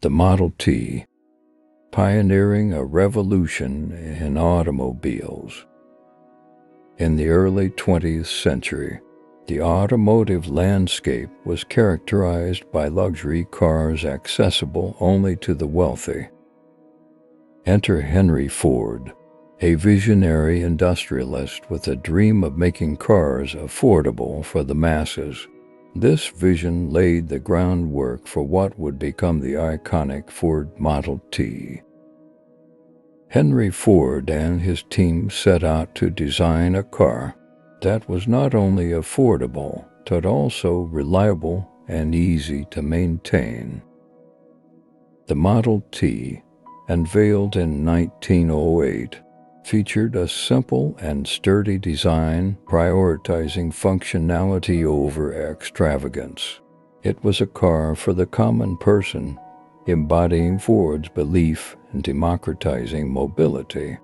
The Model T, pioneering a revolution in automobiles. In the early 20th century, the automotive landscape was characterized by luxury cars accessible only to the wealthy. Enter Henry Ford, a visionary industrialist with a dream of making cars affordable for the masses. This vision laid the groundwork for what would become the iconic Ford Model T. Henry Ford and his team set out to design a car that was not only affordable, but also reliable and easy to maintain. The Model T, unveiled in 1908, featured a simple and sturdy design prioritizing functionality over extravagance. It was a car for the common person, embodying Ford's belief in democratizing mobility.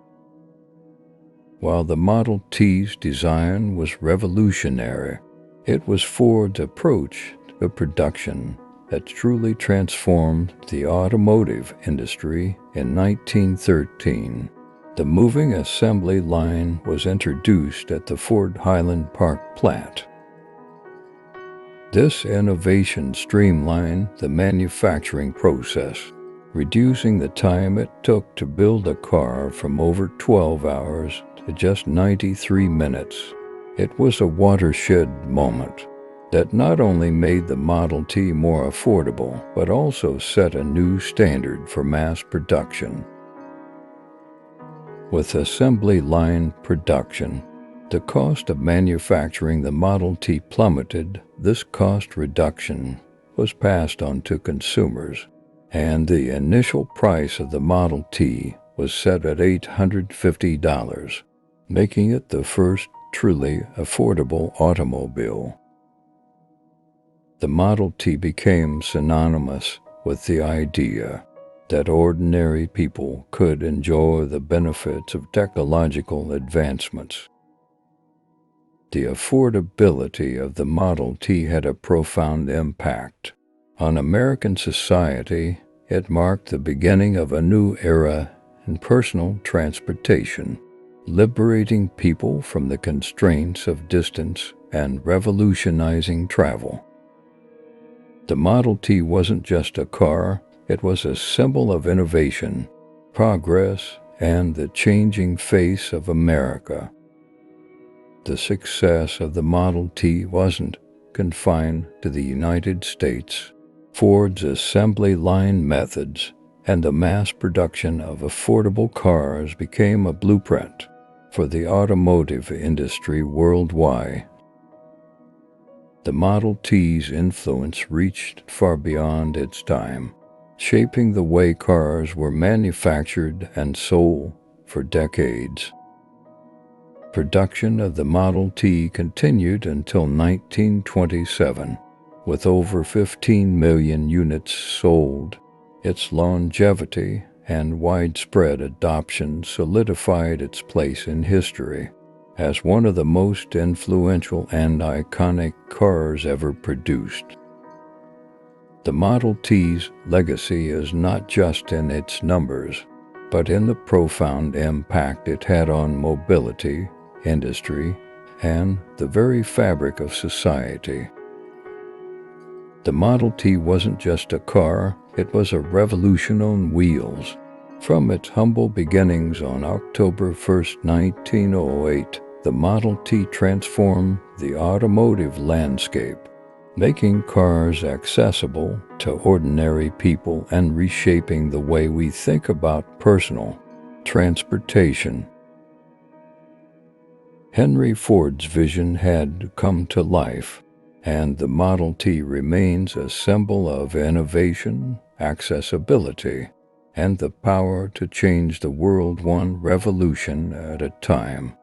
While the Model T's design was revolutionary, it was Ford's approach to production that truly transformed the automotive industry in 1913. The moving assembly line was introduced at the Ford Highland Park plant. This innovation streamlined the manufacturing process, reducing the time it took to build a car from over 12 hours to just 93 minutes. It was a watershed moment that not only made the Model T more affordable, but also set a new standard for mass production. With assembly line production, the cost of manufacturing the Model T plummeted. This cost reduction was passed on to consumers, and the initial price of the Model T was set at $850, making it the first truly affordable automobile. The Model T became synonymous with the idea that ordinary people could enjoy the benefits of technological advancements. The affordability of the Model T had a profound impact on American society. It marked the beginning of a new era in personal transportation, liberating people from the constraints of distance and revolutionizing travel. The Model T wasn't just a car, it was a symbol of innovation, progress, and the changing face of America. The success of the Model T wasn't confined to the United States. Ford's assembly line methods and the mass production of affordable cars became a blueprint for the automotive industry worldwide. The Model T's influence reached far beyond its time, shaping the way cars were manufactured and sold for decades. Production of the Model T continued until 1927, with over 15 million units sold. Its longevity and widespread adoption solidified its place in history as one of the most influential and iconic cars ever produced. The Model T's legacy is not just in its numbers, but in the profound impact it had on mobility, industry, and the very fabric of society. The Model T wasn't just a car, it was a revolution on wheels. From its humble beginnings on October 1, 1908, the Model T transformed the automotive landscape, making cars accessible to ordinary people and reshaping the way we think about personal transportation. Henry Ford's vision had come to life, and the Model T remains a symbol of innovation, accessibility, and the power to change the world one revolution at a time.